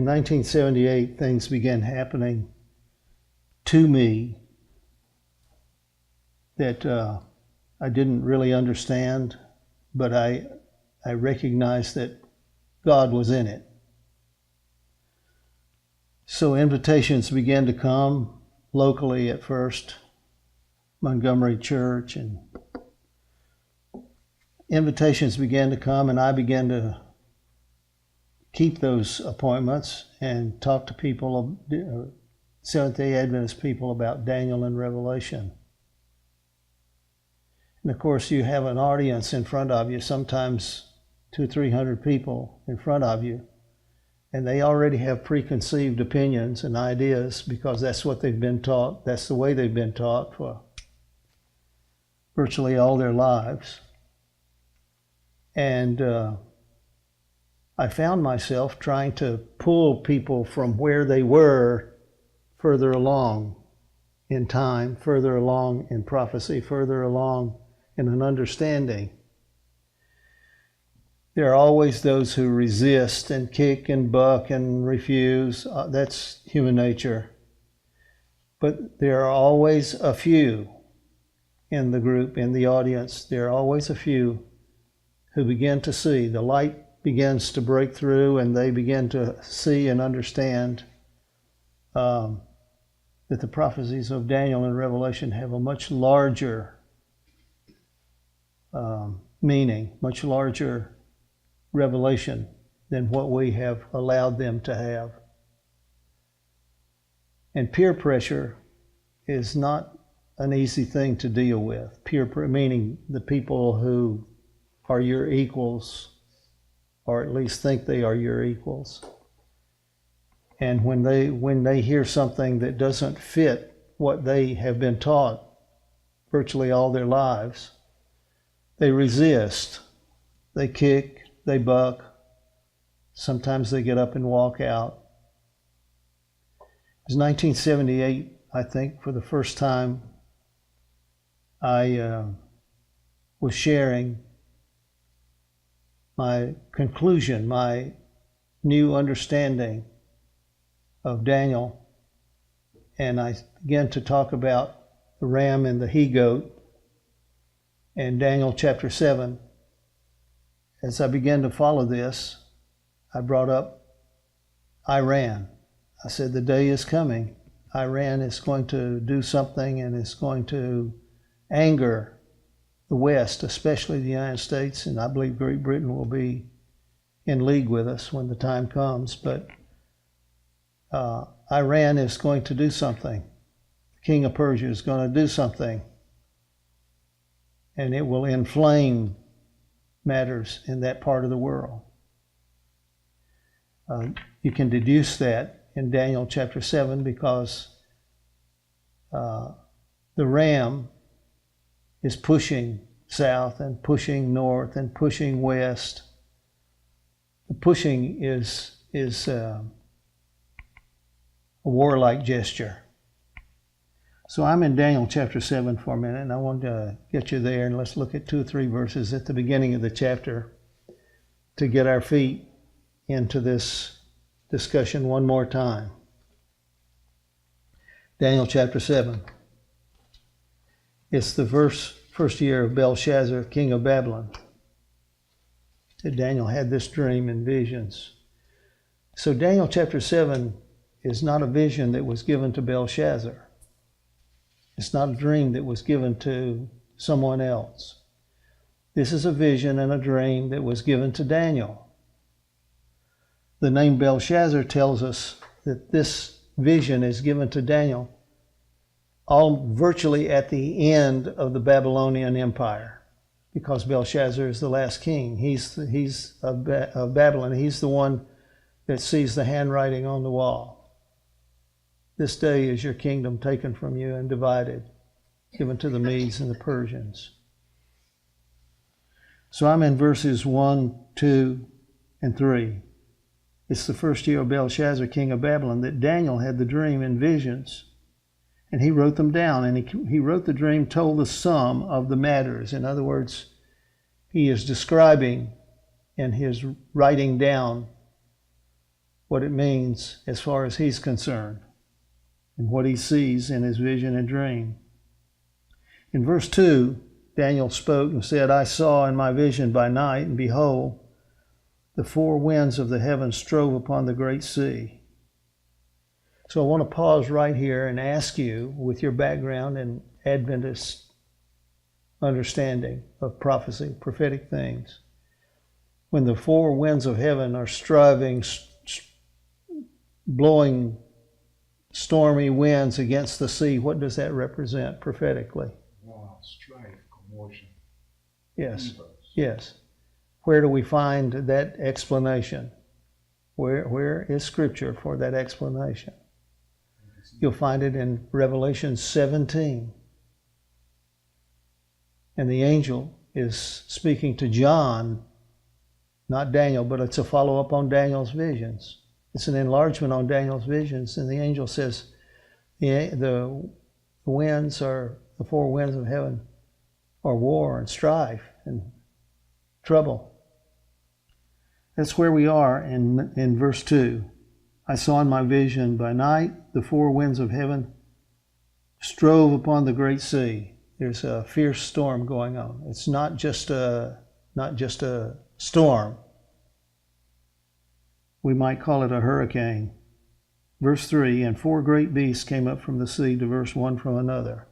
In 1978, things began happening to me that I didn't really understand, but I recognized that God was in it. So invitations began to come locally at first, Montgomery Church, and invitations began to come, and I began to keep those appointments and talk to people, Seventh-day Adventist people, about Daniel and Revelation. And of course, you have an audience in front of you, sometimes 200-300 people in front of you, and they already have preconceived opinions and ideas because that's what they've been taught. That's the way they've been taught for virtually all their lives. And I found myself trying to pull people from where they were further along in time, further along in prophecy, further along in an understanding. There are always those who resist and kick and buck and refuse. That's human nature. But there are always a few in the group, in the audience. There are always a few who begin to see. The light begins to break through, and they begin to see and understand that the prophecies of Daniel and Revelation have a much larger meaning, much larger revelation than what we have allowed them to have. And peer pressure is not an easy thing to deal with. Meaning the people who are your equals, or at least think they are your equals. And when they hear something that doesn't fit what they have been taught virtually all their lives, they resist, they kick, they buck, sometimes they get up and walk out. It was 1978, I think, for the first time I was sharing my conclusion, my new understanding of Daniel, and I began to talk about the ram and the he-goat in Daniel chapter 7. As I began to follow this, I brought up Iran. I said, the day is coming. Iran is going to do something, and it's going to anger the West, especially the United States, and I believe Great Britain will be in league with us when the time comes. But Iran is going to do something. The king of Persia is going to do something, and it will inflame matters in that part of the world. You can deduce that in Daniel chapter 7 because the ram is pushing south and pushing north and pushing west. The pushing is a warlike gesture. So I'm in Daniel chapter 7 for a minute, and I want to get you there, and let's look at 2 or 3 verses at the beginning of the chapter to get our feet into this discussion one more time. Daniel chapter 7. It's the first year of Belshazzar, king of Babylon, that Daniel had this dream and visions. So Daniel chapter 7 is not a vision that was given to Belshazzar. It's not a dream that was given to someone else. This is a vision and a dream that was given to Daniel. The name Belshazzar tells us that this vision is given to Daniel all virtually at the end of the Babylonian Empire, because Belshazzar is the last king. He's of Babylon. He's the one that sees the handwriting on the wall. This day is your kingdom taken from you and divided, given to the Medes and the Persians. So I'm in verses 1, 2, and 3. It's the first year of Belshazzar, king of Babylon, that Daniel had the dream and visions. And he wrote them down, and he wrote the dream, told the sum of the matters. In other words, he is describing in his writing down what it means as far as he's concerned and what he sees in his vision and dream. In verse 2, Daniel spoke and said, I saw in my vision by night, and behold, the four winds of the heavens strove upon the great sea. So I want to pause right here and ask you, with your background in Adventist understanding of prophecy, prophetic things, when the four winds of heaven are striving, blowing stormy winds against the sea, what does that represent prophetically? Wow, strife, commotion. Yes, yes. Where do we find that explanation? Where is Scripture for that explanation? You'll find it in Revelation 17. And the angel is speaking to John, not Daniel, but it's a follow-up on Daniel's visions. It's an enlargement on Daniel's visions. And the angel says, the winds are, the four winds of heaven are war and strife and trouble. That's where we are in verse 2. I saw in my vision by night the four winds of heaven strove upon the great sea. There's a fierce storm going on. It's not just a storm. We might call it a hurricane. Verse 3, and four great beasts came up from the sea, diverse one from another.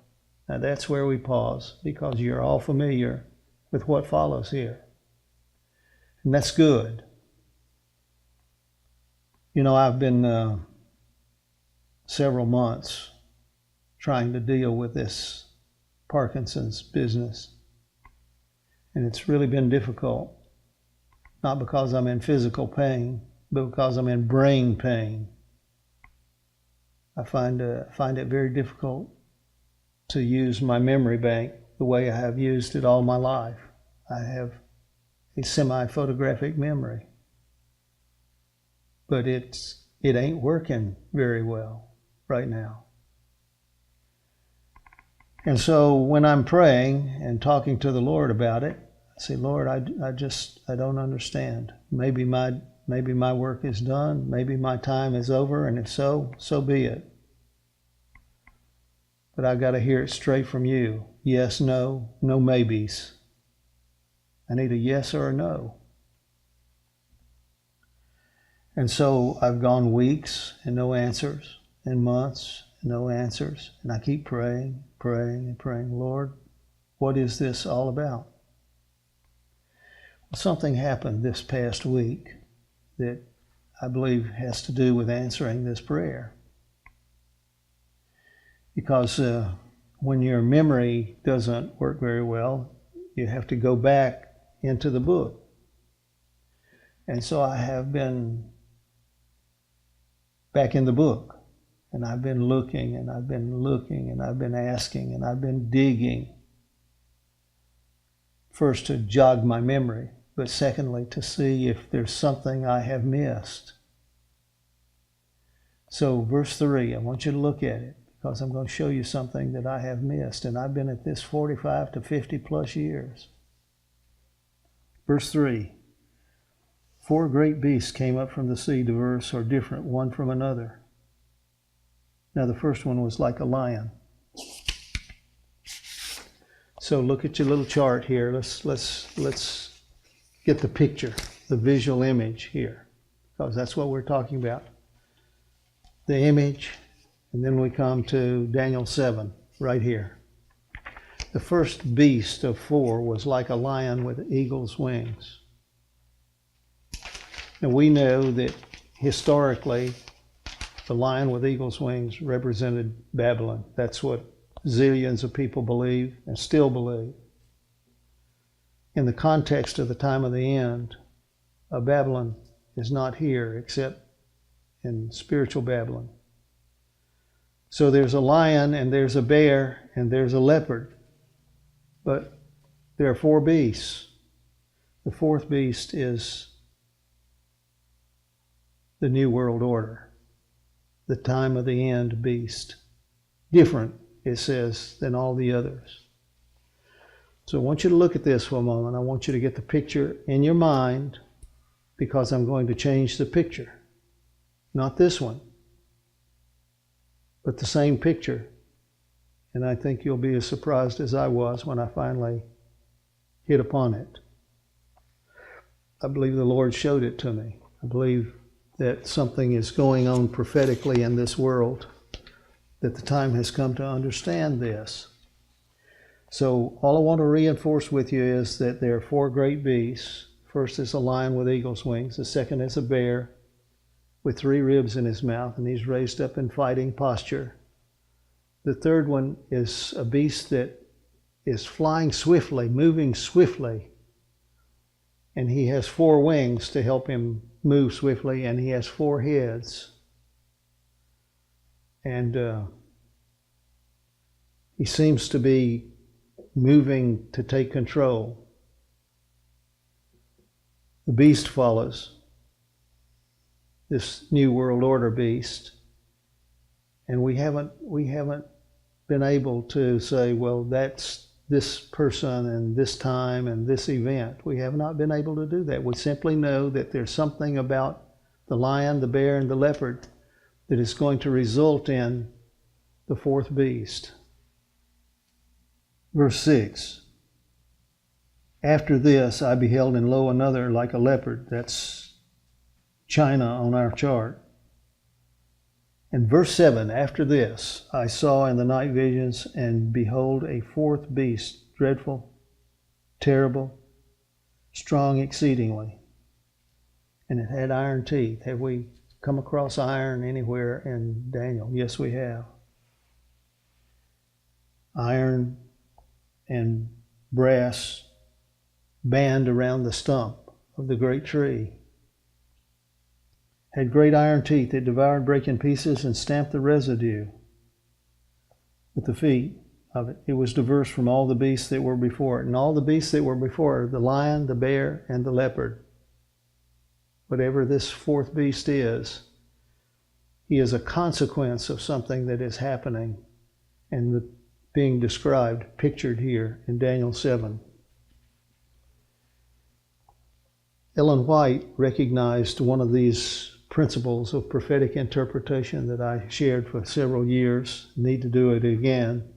Now that's where we pause, because you're all familiar with what follows here. And that's good. You know, I've been several months trying to deal with this Parkinson's business. And it's really been difficult. Not because I'm in physical pain, but because I'm in brain pain. I find it very difficult to use my memory bank the way I have used it all my life. I have a semi-photographic memory. But it ain't working very well right now. And so when I'm praying and talking to the Lord about it, I say, Lord, I don't understand. Maybe my work is done. Maybe my time is over. And if so, so be it. But I got to hear it straight from you. Yes, no, no maybes. I need a yes or a no. And so I've gone weeks and no answers, and months and no answers. And I keep praying, Lord, what is this all about? Well, something happened this past week that I believe has to do with answering this prayer. Because when your memory doesn't work very well, you have to go back into the book. And so I have been back in the book, and I've been looking, and I've been looking, and I've been asking, and I've been digging. First, to jog my memory, but secondly, to see if there's something I have missed. So verse 3, I want you to look at it, because I'm going to show you something that I have missed, and I've been at this 45 to 50 plus years. Verse 3, four great beasts came up from the sea, diverse or different, one from another. Now the first one was like a lion. So look at your little chart here. Let's get the picture, the visual image here, because that's what we're talking about. The image, and then we come to Daniel 7, right here. The first beast of four was like a lion with eagle's wings. And we know that historically, the lion with eagle's wings represented Babylon. That's what zillions of people believe and still believe. In the context of the time of the end, Babylon is not here except in spiritual Babylon. So there's a lion, and there's a bear, and there's a leopard. But there are four beasts. The fourth beast is the New World Order, the time of the end beast. Different, it says, than all the others. So I want you to look at this for a moment. I want you to get the picture in your mind, because I'm going to change the picture. Not this one, but the same picture. And I think you'll be as surprised as I was when I finally hit upon it. I believe the Lord showed it to me. I believe that something is going on prophetically in this world, that the time has come to understand this. So all I want to reinforce with you is that there are four great beasts. First is a lion with eagle's wings. The second is a bear with 3 ribs in his mouth, and he's raised up in fighting posture. The third one is a beast that is flying swiftly, moving swiftly, and he has 4 wings to help him move swiftly, and he has 4 heads. And he seems to be moving to take control. The beast follows, this New World Order beast, and we haven't been able to say, well, that's this person and this time and this event. We have not been able to do that. We simply know that there's something about the lion, the bear, and the leopard that is going to result in the 4th beast. Verse 6. After this I beheld, and lo, another like a leopard. That's China on our chart. And verse 7, after this I saw in the night visions, and behold, a 4th beast, dreadful, terrible, strong exceedingly. And it had iron teeth. Have we come across iron anywhere in Daniel? Yes, we have. Iron and brass band around the stump of the great tree. Had great iron teeth that devoured, brake in pieces, and stamped the residue with the feet of it. It was diverse from all the beasts that were before it. And all the beasts that were before it, the lion, the bear, and the leopard. Whatever this 4th beast is, he is a consequence of something that is happening and being described, pictured here in Daniel 7. Ellen White recognized one of these principles of prophetic interpretation that I shared for several years. Need to do it again.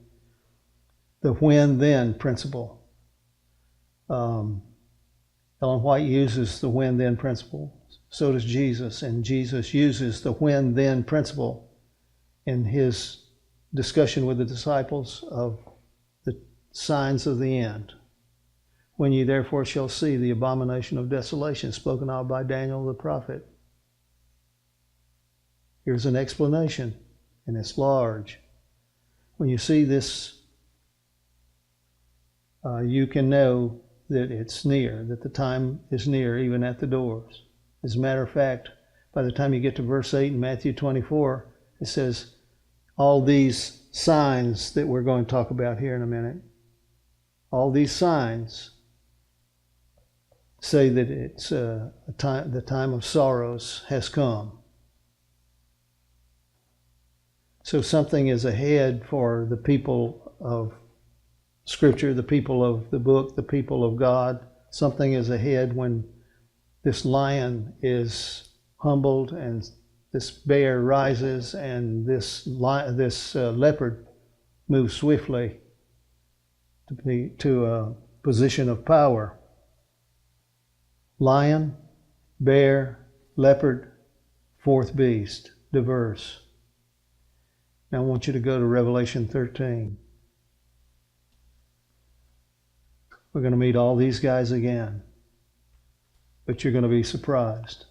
The when-then principle. Ellen White uses the when-then principle. So does Jesus. And Jesus uses the when-then principle in his discussion with the disciples of the signs of the end. When ye therefore shall see the abomination of desolation spoken of by Daniel the prophet. Here's an explanation, and it's large. When you see this, you can know that it's near, that the time is near, even at the doors. As a matter of fact, by the time you get to verse 8 in Matthew 24, it says, all these signs that we're going to talk about here in a minute, all these signs say that it's the time of sorrows has come. So something is ahead for the people of Scripture, the people of the book, the people of God. Something is ahead when this lion is humbled and this bear rises and this leopard moves swiftly to a position of power. Lion, bear, leopard, 4th beast, diverse. Now I want you to go to Revelation 13. We're going to meet all these guys again, but you're going to be surprised.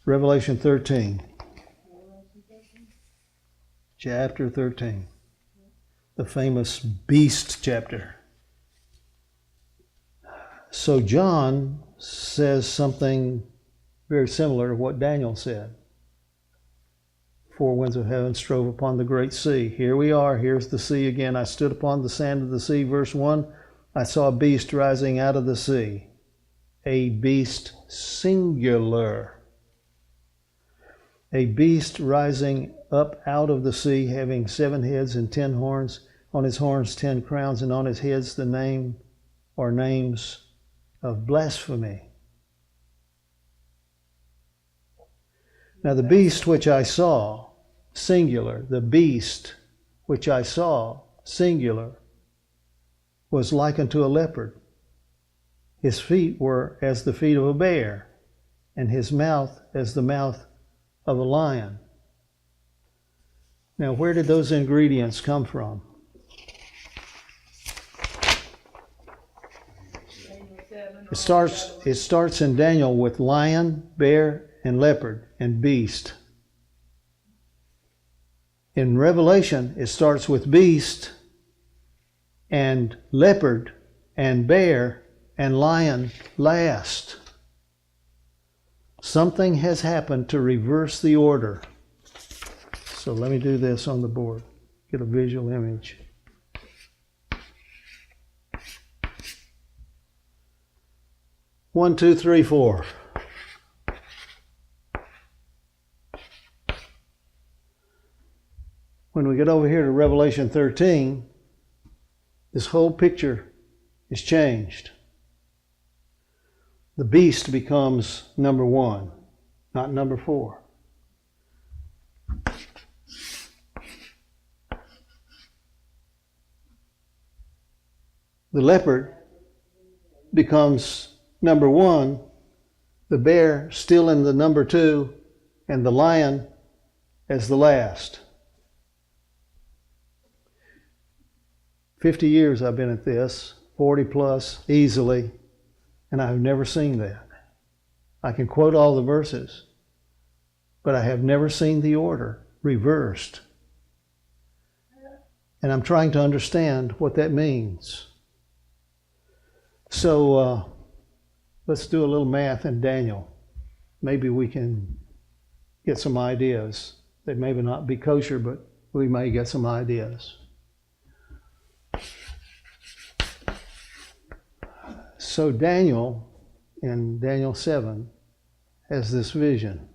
Revelation 13. Chapter 13. The famous beast chapter. So John says something very similar to what Daniel said. 4 winds of heaven strove upon the great sea. Here we are. Here's the sea again. I stood upon the sand of the sea. Verse 1, I saw a beast rising out of the sea. A beast singular. A beast rising up out of the sea, having 7 heads and 10 horns. On his horns 10 crowns, and on his heads the name or names of blasphemy. Now the beast which I saw, singular, the beast which I saw, singular, was like unto a leopard. His feet were as the feet of a bear, and his mouth as the mouth of a lion. Now, where did those ingredients come from? It starts in Daniel with lion, bear, and leopard, and beast. In Revelation, it starts with beast, and leopard, and bear, and lion last. Something has happened to reverse the order. So let me do this on the board, get a visual image. One, two, three, four. When we get over here to Revelation 13, this whole picture is changed. The beast becomes number one, not number four. The leopard becomes number one, the bear still in the number two, and the lion as the last. 50 years I've been at this, 40 plus easily, and I've never seen that. I can quote all the verses, but I have never seen the order reversed. And I'm trying to understand what that means. So let's do a little math in Daniel. Maybe we can get some ideas. They may not be kosher, but we may get some ideas. So Daniel, in Daniel 7, has this vision.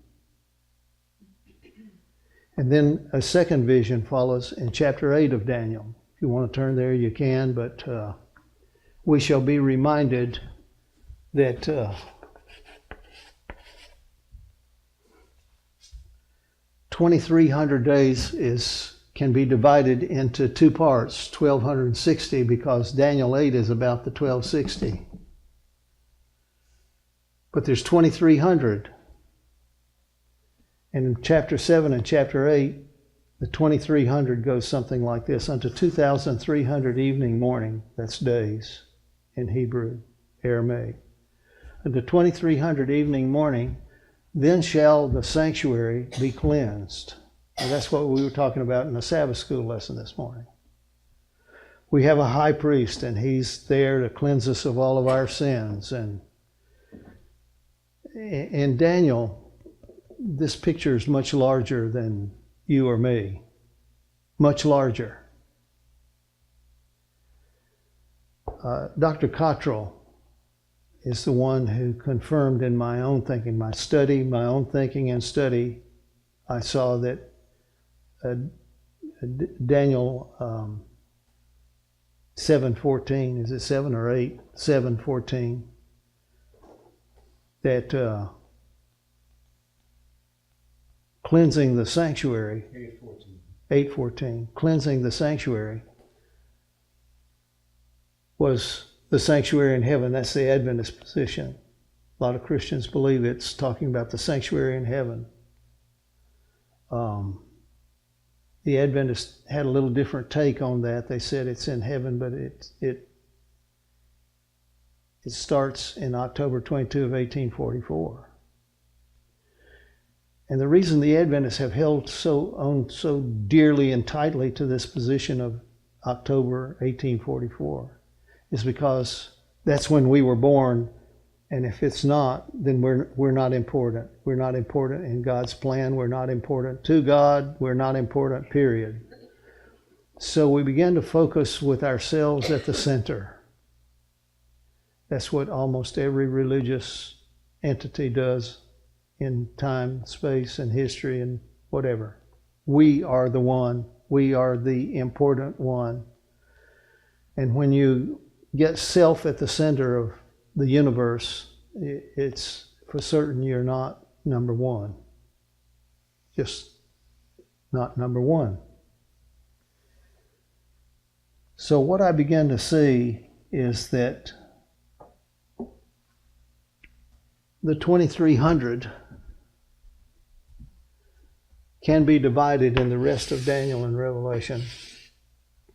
And then a second vision follows in chapter 8 of Daniel. If you want to turn there, you can, but we shall be reminded that 2,300 days can be divided into two parts, 1,260, because Daniel 8 is about the 1,260. But there's 2,300. And in chapter 7 and chapter 8, the 2,300 goes something like this: unto 2,300 evening, morning, that's days in Hebrew, Aramaic. Unto 2,300 evening, morning, then shall the sanctuary be cleansed. And that's what we were talking about in the Sabbath school lesson this morning. We have a high priest, and he's there to cleanse us of all of our sins. And in Daniel, this picture is much larger than you or me. Much larger. Dr. Cottrell is the one who confirmed in my own thinking, my own thinking and study, I saw that Daniel 7:14, is it 7 or 8? 7:14, that cleansing the sanctuary, 8:14, cleansing the sanctuary was the sanctuary in heaven. That's the Adventist position. A lot of Christians believe it's talking about the sanctuary in heaven. The Adventists had a little different take on that. They said it's in heaven, but it starts in October 22 of 1844. And the reason the Adventists have held so dearly and tightly to this position of October 1844 is because that's when we were born, and if it's not, then we're not important. We're not important in God's plan. We're not important to God. We're not important, period. So we begin to focus with ourselves at the center. That's what almost every religious entity does in time, space, and history, and whatever. We are the one. We are the important one. And when you get self at the center of the universe, it's for certain you're not number one. just not number one. So what I began to see is that the 2300 can be divided in the rest of Daniel and Revelation,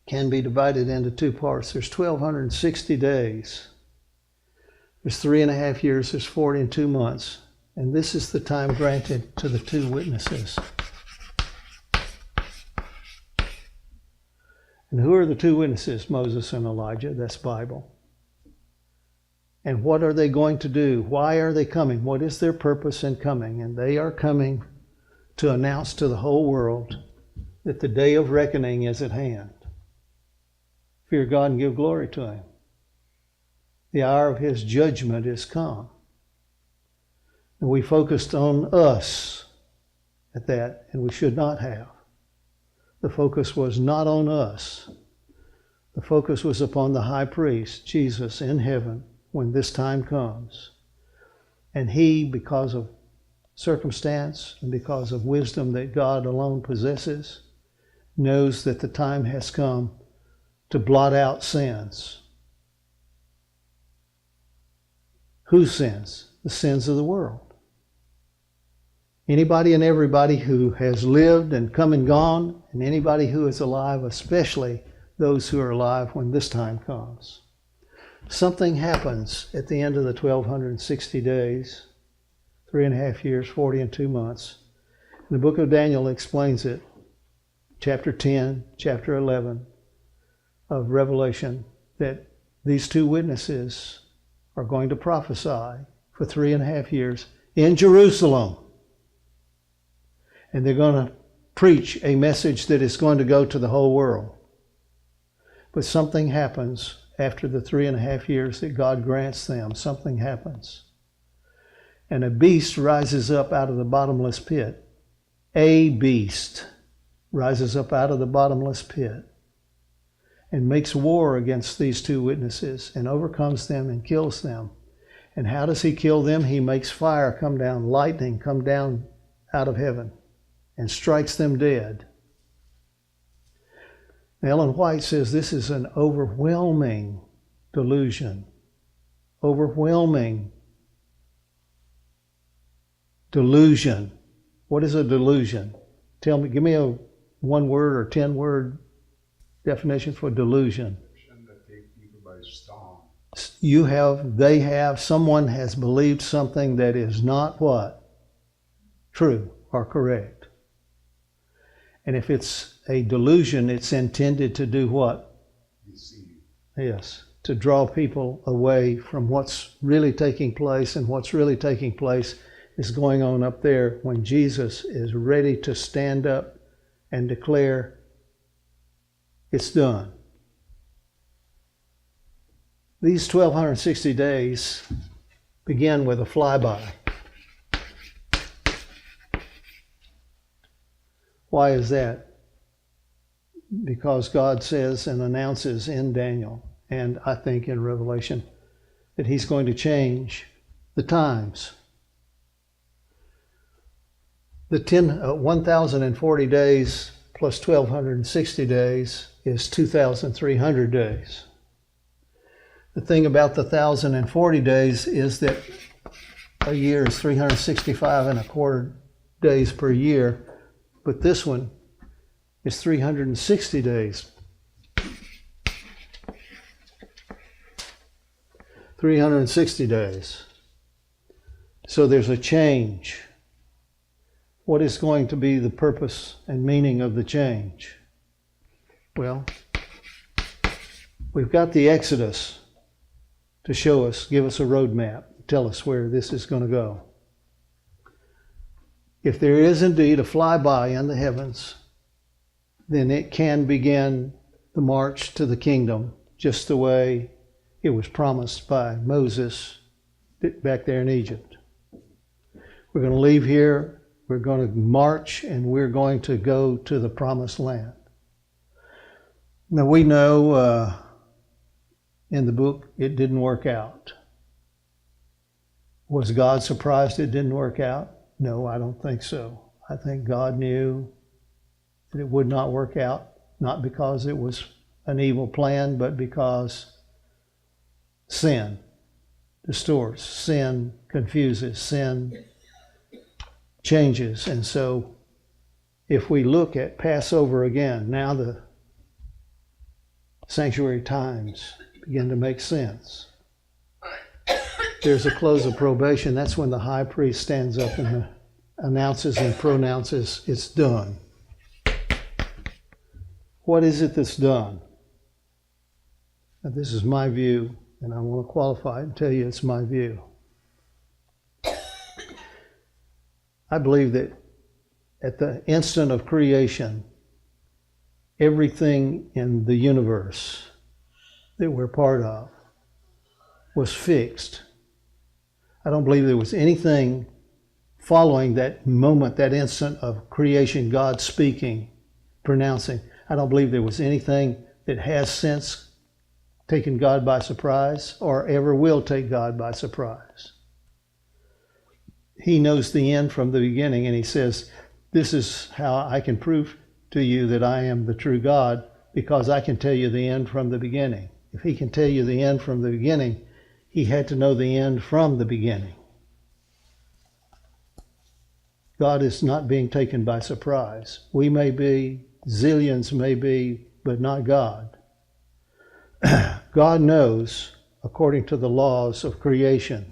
can be divided into two parts. There's 1260 days. There's 3.5 years, there's 40 and 2 months. And this is the time granted to the two witnesses. And who are the two witnesses? Moses and Elijah. That's Bible. And what are they going to do? Why are they coming? What is their purpose in coming? And they are coming to announce to the whole world that the day of reckoning is at hand. Fear God and give glory to Him. The hour of His judgment is come. And we focused on us at that, and we should not have. The focus was not on us. The focus was upon the high priest, Jesus, in heaven, when this time comes. And He, because of circumstance and because of wisdom that God alone possesses, knows that the time has come to blot out sins. Whose sins? The sins of the world. Anybody and everybody who has lived and come and gone, and anybody who is alive, especially those who are alive when this time comes. Something happens at the end of the 1260 days, 3.5 years, 40 and 2 months. The book of Daniel explains it. Chapter 10, chapter 11 of Revelation, that these two witnesses are going to prophesy for 3.5 years in Jerusalem. And they're going to preach a message that is going to go to the whole world. But something happens after the 3.5 years that God grants them. Something happens. And a beast rises up out of the bottomless pit. A beast rises up out of the bottomless pit and makes war against these two witnesses and overcomes them and kills them. And how does he kill them? He makes fire come down, lightning come down out of heaven and strikes them dead. Ellen White says this is an overwhelming delusion. Overwhelming delusion. What is a delusion? Tell me, give me a 1 word or 10 word definition for delusion. That take people by storm. Someone has believed something that is not what? True or correct. And if it's a delusion, it's intended to do what? Deceive. Yes, to draw people away from what's really taking place, and what's really taking place is going on up there when Jesus is ready to stand up and declare it's done. These 1260 days begin with a flyby. Why is that? Because God says and announces in Daniel, and I think in Revelation, that He's going to change the times. The 1,040 days plus 1,260 days is 2,300 days. The thing about the 1,040 days is that a year is 365 and a quarter days per year, but this one is 360 days. 360 days. So there's a change. What is going to be the purpose and meaning of the change? Well, we've got the Exodus to show us, give us a roadmap, tell us where this is going to go. If there is indeed a flyby in the heavens, then it can begin the march to the kingdom, just the way it was promised by Moses back there in Egypt. We're going to leave here, we're going to march, and we're going to go to the promised land. Now we know in the book it didn't work out. Was God surprised it didn't work out? No, I don't think so. I think God knew that it would not work out, not because it was an evil plan, but because sin distorts, sin confuses, sin changes. And so if we look at Passover again, now the sanctuary times begin to make sense. There's a close of probation. That's when the high priest stands up and announces and pronounces it's done. What is it that's done? Now, this is my view, and I want to qualify it and tell you it's my view. I believe that at the instant of creation, everything in the universe that we're part of was fixed. I don't believe there was anything following that moment, that instant of creation, God speaking, pronouncing. I don't believe there was anything that has since taken God by surprise or ever will take God by surprise. He knows the end from the beginning, and he says, this is how I can prove to you that I am the true God, because I can tell you the end from the beginning. If he can tell you the end from the beginning, he had to know the end from the beginning. God is not being taken by surprise. We may be, zillions may be, but not God. God knows, according to the laws of creation,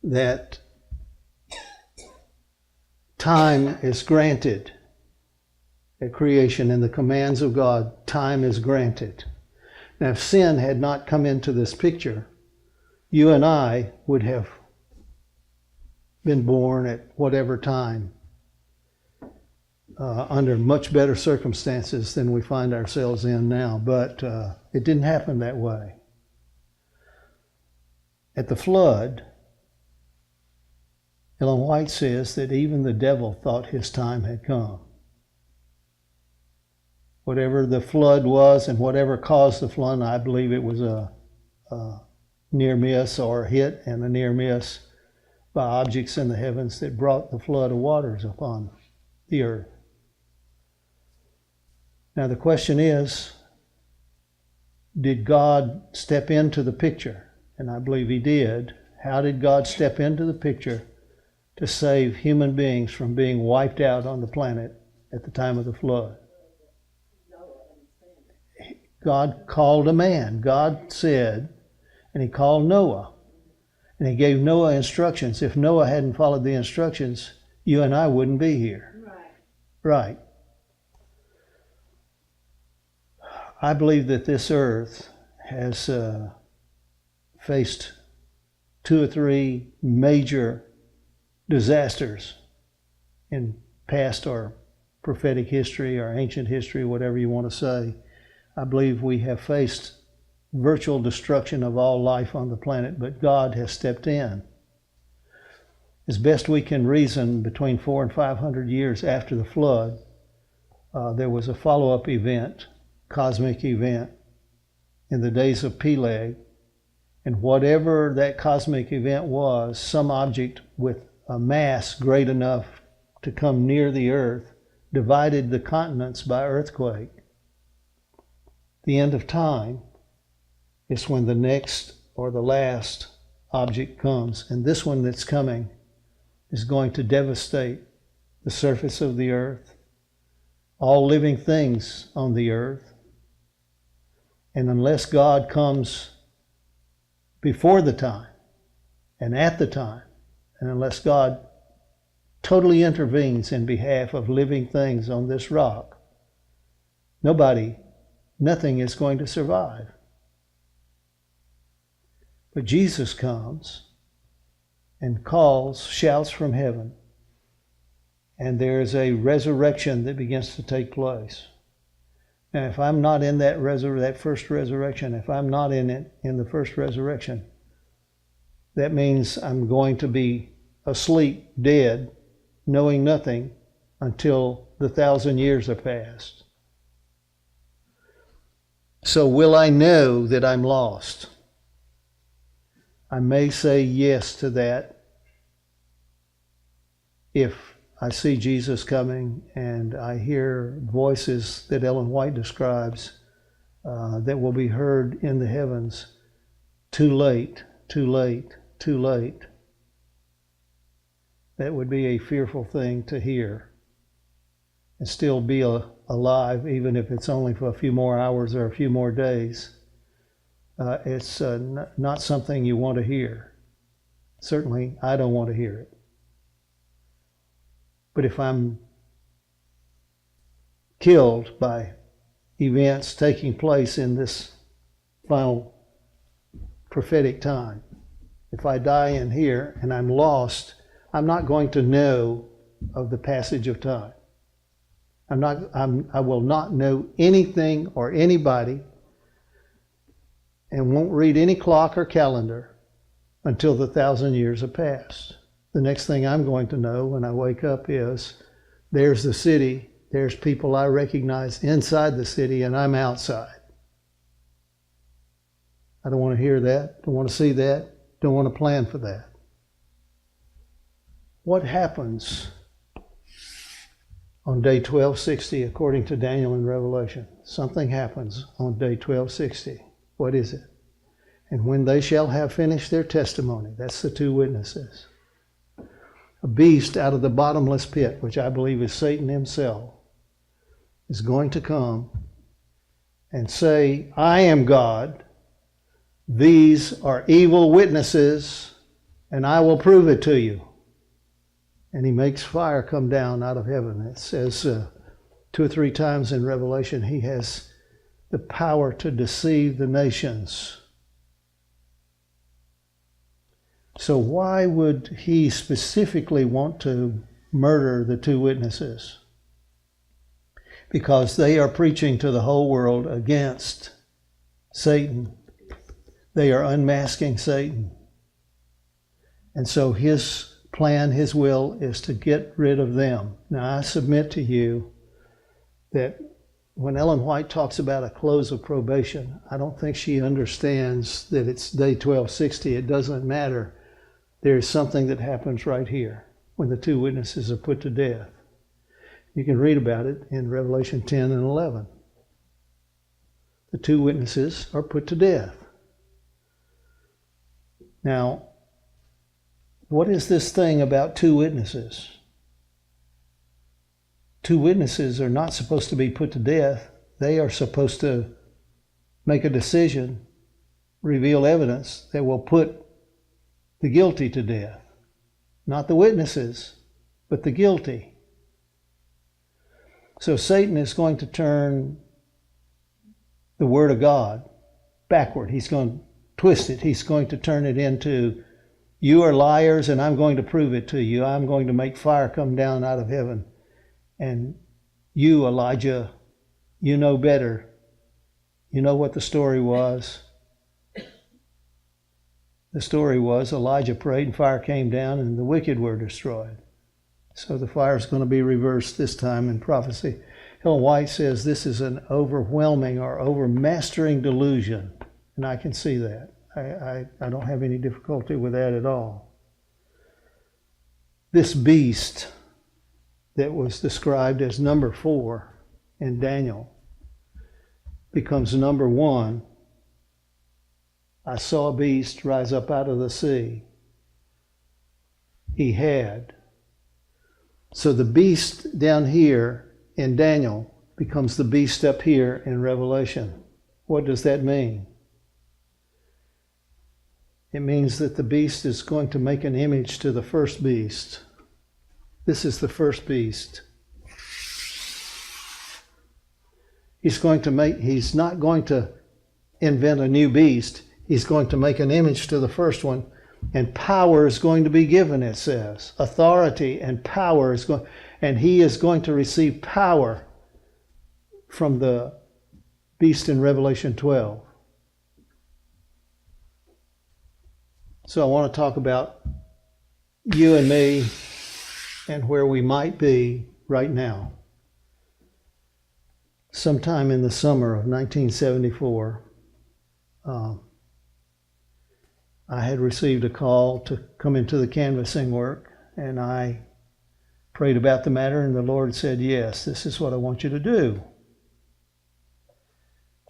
that time is granted at creation. In the commands of God, time is granted. Now, if sin had not come into this picture, you and I would have been born at whatever time, under much better circumstances than we find ourselves in now. But it didn't happen that way. At the flood, Ellen White says that even the devil thought his time had come. Whatever the flood was and whatever caused the flood, I believe it was a near miss or a hit and a near miss by objects in the heavens that brought the flood of waters upon the earth. Now the question is, did God step into the picture? And I believe he did. How did God step into the picture to save human beings from being wiped out on the planet at the time of the flood? God called a man. God said, and he called Noah. And he gave Noah instructions. If Noah hadn't followed the instructions, you and I wouldn't be here. Right. I believe that this earth has faced 2 or 3 major disasters in past or prophetic history or ancient history, whatever you want to say. I believe we have faced virtual destruction of all life on the planet, but God has stepped in. As best we can reason, between 400 and 500 years after the flood, there was a follow-up event, cosmic event, in the days of Peleg. And whatever that cosmic event was, some object with a mass great enough to come near the earth divided the continents by earthquake. The end of time is when the next or the last object comes. And this one that's coming is going to devastate the surface of the earth, all living things on the earth. And unless God comes before the time and at the time, and unless God totally intervenes in behalf of living things on this rock, nothing is going to survive. But Jesus comes and calls, shouts from heaven, and there is a resurrection that begins to take place. Now, if I'm not in that first resurrection, if I'm not in it in the first resurrection, that means I'm going to be asleep, dead, knowing nothing until the 1,000 years are past. So will I know that I'm lost? I may say yes to that if I see Jesus coming and I hear voices that Ellen White describes that will be heard in the heavens, too late, too late, too late. That would be a fearful thing to hear and still be alive, even if it's only for a few more hours or a few more days. It's not something you want to hear. Certainly, I don't want to hear it. But if I'm killed by events taking place in this final prophetic time, if I die in here and I'm lost, I'm not going to know of the passage of time. I will not know anything or anybody, and won't read any clock or calendar until the 1,000 years have passed. The next thing I'm going to know when I wake up is, there's the city, there's people I recognize inside the city, and I'm outside. I don't want to hear that, don't want to see that, don't want to plan for that. What happens on day 1260 according to Daniel in Revelation? Something happens on day 1260. What is it? And when they shall have finished their testimony, that's the two witnesses, a beast out of the bottomless pit, which I believe is Satan himself, is going to come and say, I am God, these are evil witnesses, and I will prove it to you. And he makes fire come down out of heaven. It says 2 or 3 times in Revelation, he has the power to deceive the nations. So why would he specifically want to murder the two witnesses? Because they are preaching to the whole world against Satan. They are unmasking Satan. And so his plan, his will, is to get rid of them. Now, I submit to you that when Ellen White talks about a close of probation, I don't think she understands that it's day 1260. It doesn't matter. There's something that happens right here when the two witnesses are put to death. You can read about it in Revelation 10 and 11. The two witnesses are put to death. Now, what is this thing about two witnesses? Two witnesses are not supposed to be put to death. They are supposed to make a decision, reveal evidence that will put the guilty to death. Not the witnesses, but the guilty. So Satan is going to turn the Word of God backward. He's going to twist it. He's going to turn it into, you are liars and I'm going to prove it to you. I'm going to make fire come down out of heaven. And you, Elijah, you know better. You know what the story was. The story was Elijah prayed and fire came down and the wicked were destroyed. So the fire is going to be reversed this time in prophecy. Ellen White says this is an overwhelming or overmastering delusion. And I can see that. I don't have any difficulty with that at all. This beast that was described as number 4 in Daniel becomes number 1. I saw a beast rise up out of the sea. He had. So the beast down here in Daniel becomes the beast up here in Revelation. What does that mean? It means that the beast is going to make an image to the first beast. This is the first beast. He's not going to invent a new beast. He's going to make an image to the first one, and power is going to be given, it says. Authority and power is going, and he is going to receive power from the beast in Revelation 12. So I want to talk about you and me and where we might be right now. Sometime in the summer of 1974, I had received a call to come into the canvassing work, and I prayed about the matter, and the Lord said, yes, this is what I want you to do.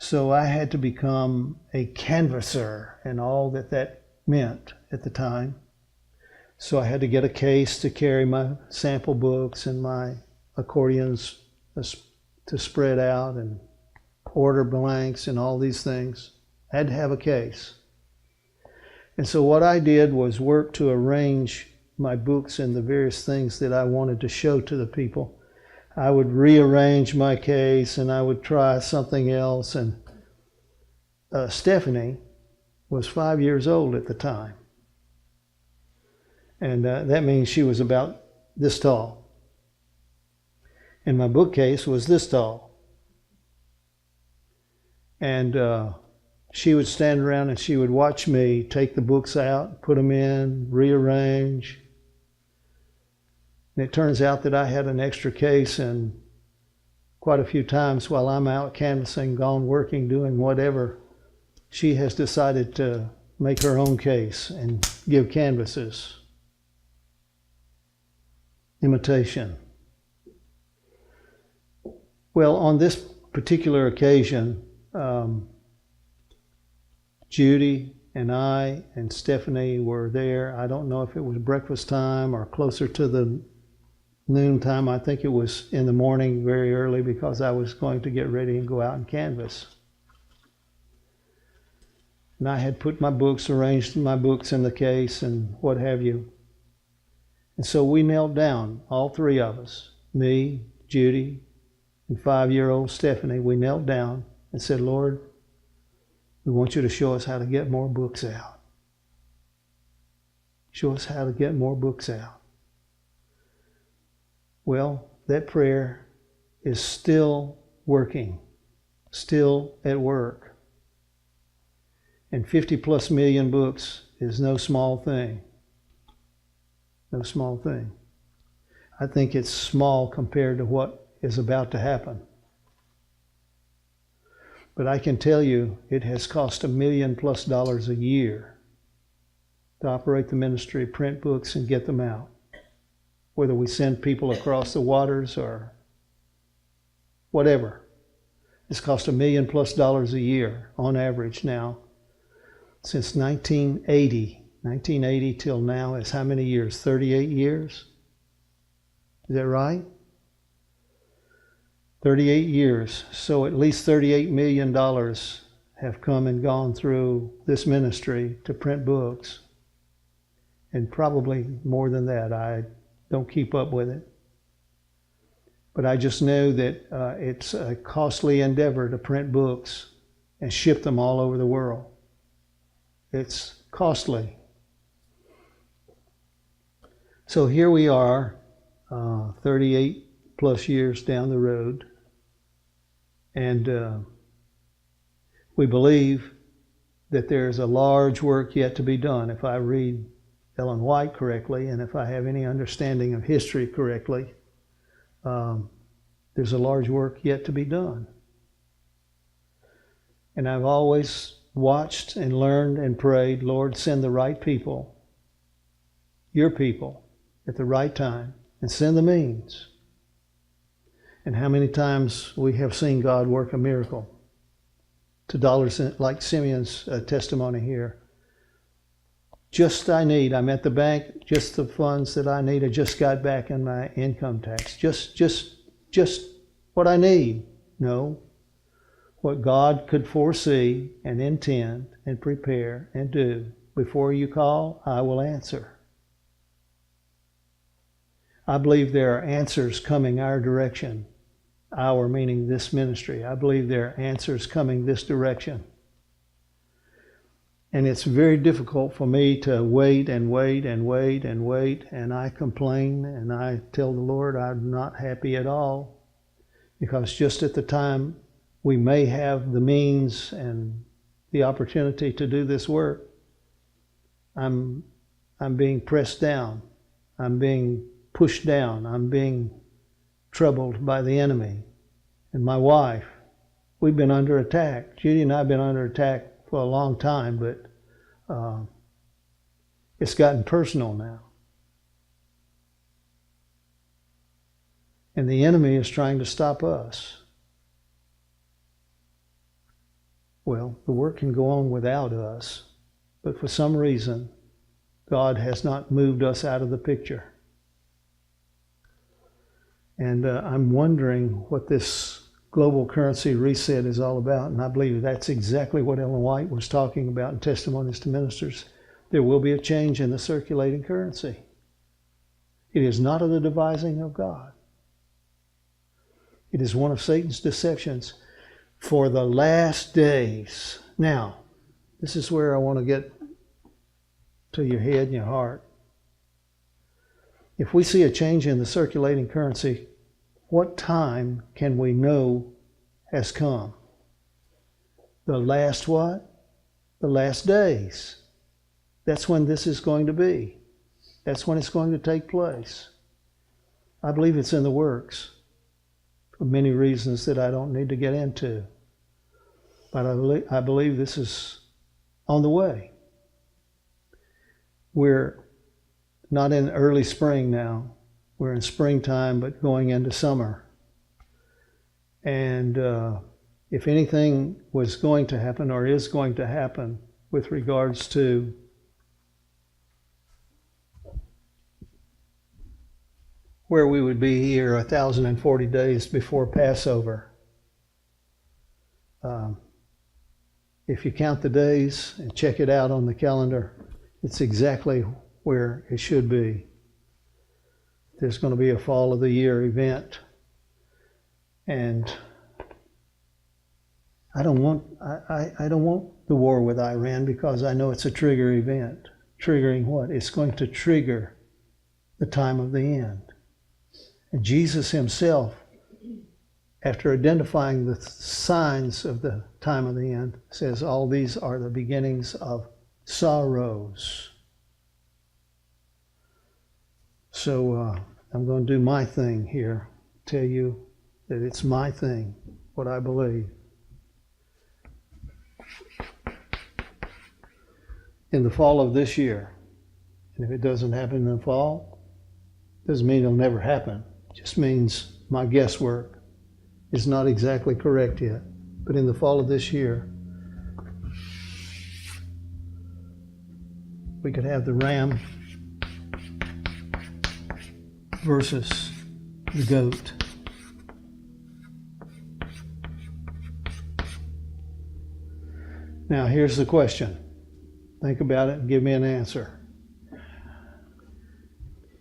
So I had to become a canvasser and all that meant at the time. So I had to get a case to carry my sample books and my accordions to spread out and order blanks and all these things. I had to have a case. And so what I did was work to arrange my books and the various things that I wanted to show to the people. I would rearrange my case and I would try something else. And Stephanie was 5 years old at the time. And that means she was about this tall. And my bookcase was this tall. And she would stand around and she would watch me take the books out, put them in, rearrange. And it turns out that I had an extra case, and quite a few times while I'm out canvassing, gone working, doing whatever, she has decided to make her own case and give canvases. Imitation. Well, on this particular occasion, Judy and I and Stephanie were there. I don't know if it was breakfast time or closer to the noon time. I think it was in the morning very early because I was going to get ready and go out and canvass. And I had put my books, arranged my books in the case and what have you. And so we knelt down, all three of us, me, Judy, and 5-year-old Stephanie. We knelt down and said, Lord, we want you to show us how to get more books out. Show us how to get more books out. Well, that prayer is still working, still at work. And 50+ million books is no small thing. No small thing. I think it's small compared to what is about to happen. But I can tell you it has cost $1 million+ a year to operate the ministry, print books, and get them out. Whether we send people across the waters or whatever. It's cost $1 million+ a year on average now. Since 1980 till now is how many years? 38 years? Is that right? 38 years. So at least $38 million have come and gone through this ministry to print books. And probably more than that. I don't keep up with it. But I just know that it's a costly endeavor to print books and ship them all over the world. It's costly. So here we are, 38+ years down the road, and we believe that there's a large work yet to be done. If I read Ellen White correctly, and if I have any understanding of history correctly, there's a large work yet to be done. And I've always watched and learned and prayed, Lord, send the right people, your people, at the right time, and send the means. And how many times we have seen God work a miracle to dollars, like Simeon's testimony here. Just I need, I'm at the bank, just the funds that I need, I just got back in my income tax. Just what I need. No. What God could foresee and intend and prepare and do. Before you call, I will answer. I believe there are answers coming our direction. Our meaning this ministry. I believe there are answers coming this direction. And it's very difficult for me to wait and wait and wait and wait, and I complain and I tell the Lord I'm not happy at all, because just at the time we may have the means and the opportunity to do this work, I'm being pressed down, I'm being pushed down, I'm being troubled by the enemy. And my wife, we've been under attack. Judy and I have been under attack for a long time, but it's gotten personal now. And the enemy is trying to stop us. Well, the work can go on without us, but for some reason, God has not moved us out of the picture. And I'm wondering what this global currency reset is all about, and I believe that's exactly what Ellen White was talking about in Testimonies to Ministers. There will be a change in the circulating currency. It is not of the devising of God. It is one of Satan's deceptions for the last days. Now, this is where I want to get to your head and your heart. If we see a change in the circulating currency, what time can we know has come? The last what? The last days. That's when this is going to be. That's when it's going to take place. I believe it's in the works for many reasons that I don't need to get into. But I believe this is on the way. We're not in early spring now. We're in springtime, but going into summer. And if anything was going to happen or is going to happen with regards to where we would be here 1,040 days before Passover. If you count the days and check it out on the calendar, it's exactly where it should be. There's going to be a fall of the year event. And I don't want the war with Iran because I know it's a trigger event. Triggering what? It's going to trigger the time of the end. And Jesus himself, after identifying the signs of the time of the end, says all these are the beginnings of sorrows. So I'm going to do my thing here, tell you that it's my thing, what I believe. In the fall of this year, and if it doesn't happen in the fall, doesn't mean it'll never happen. It just means my guesswork is not exactly correct yet. But in the fall of this year, we could have the ram versus the goat. Now here's the question. Think about it and give me an answer.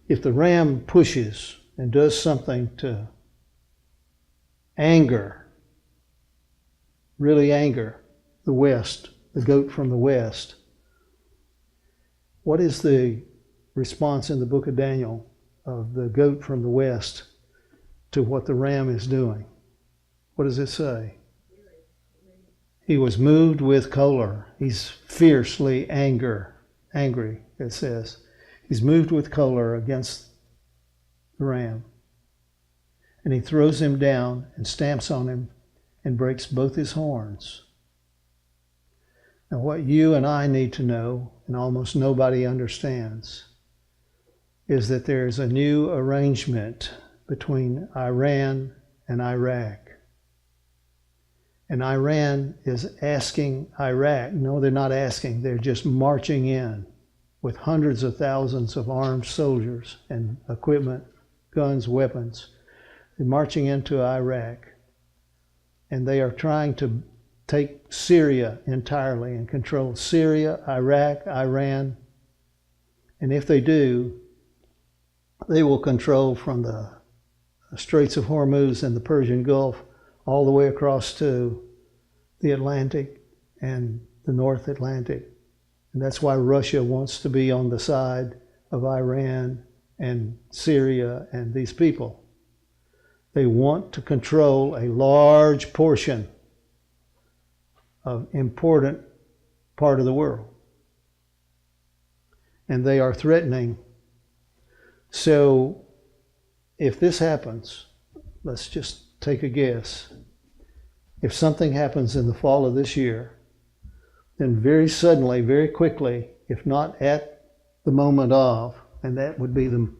If the ram pushes and does something to really anger the West, the goat from the West, what is the response in the book of Daniel of the goat from the West to what the ram is doing? What does it say? He was moved with choler. He's fiercely angry, it says. He's moved with choler against the ram. And he throws him down and stamps on him and breaks both his horns. Now what you and I need to know, and almost nobody understands, is that there is a new arrangement between Iran and Iraq. And Iran is asking Iraq, no, they're not asking, they're just marching in with hundreds of thousands of armed soldiers and equipment, guns, weapons. They're marching into Iraq. And they are trying to take Syria entirely and control Syria, Iraq, Iran. And if they do, they will control from the Straits of Hormuz and the Persian Gulf all the way across to the Atlantic and the North Atlantic. And that's why Russia wants to be on the side of Iran and Syria and these people. They want to control a large portion of important part of the world. And they are threatening. So if this happens, let's just take a guess. If something happens in the fall of this year, then very suddenly, very quickly, if not at the moment of, and that would be the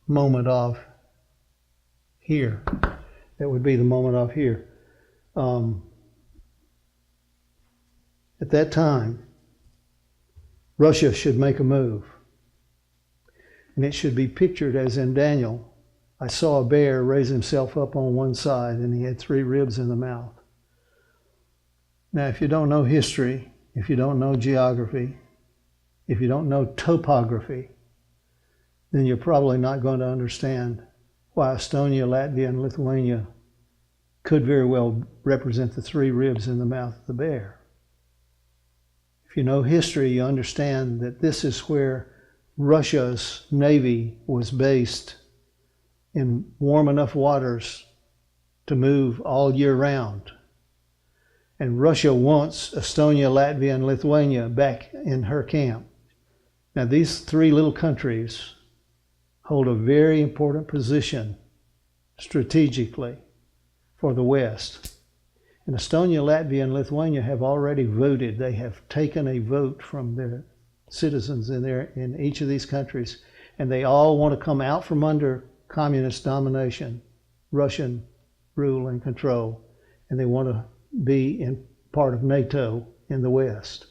moment of here. That would be the moment off here. At that time, Russia should make a move. And it should be pictured as in Daniel. I saw a bear raise himself up on one side, and he had 3 ribs in the mouth. Now, if you don't know history, if you don't know geography, if you don't know topography, then you're probably not going to understand why Estonia, Latvia, and Lithuania could very well represent the 3 ribs in the mouth of the bear. If you know history, you understand that this is where Russia's navy was based, in warm enough waters to move all year round. And Russia wants Estonia, Latvia, and Lithuania back in her camp. Now, these 3 little countries hold a very important position strategically for the West. And Estonia, Latvia, and Lithuania have already voted. They have taken a vote from their citizens in each of these countries, and they all want to come out from under communist domination, Russian rule and control, and they want to be in part of NATO in the West.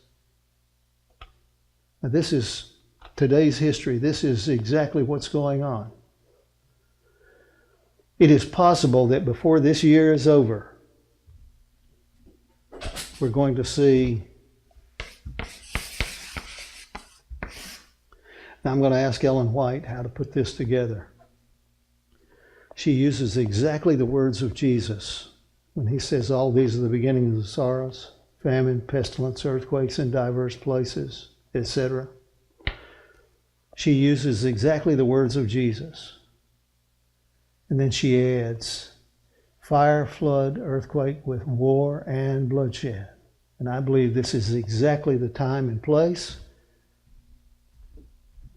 Now, this is today's history. This is exactly what's going on. It is possible that before this year is over, we're going to see. Now, I'm going to ask Ellen White how to put this together. She uses exactly the words of Jesus when he says all these are the beginnings of sorrows, famine, pestilence, earthquakes in diverse places, etc. She uses exactly the words of Jesus. And then she adds fire, flood, earthquake with war and bloodshed. And I believe this is exactly the time and place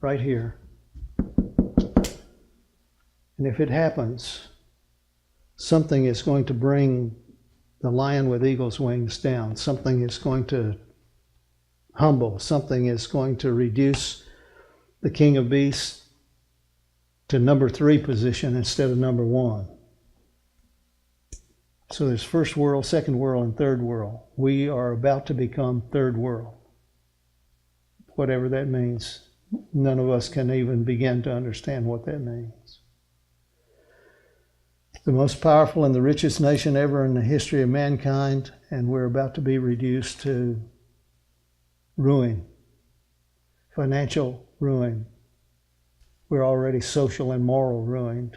right here. And if it happens, something is going to bring the lion with eagle's wings down. Something is going to humble. Something is going to reduce the king of beasts to number 3 position instead of number 1. So there's first world, second world, and third world. We are about to become third world. Whatever that means, none of us can even begin to understand what that means. The most powerful and the richest nation ever in the history of mankind, and we're about to be reduced to ruin, financial ruin. We're already social and moral ruined.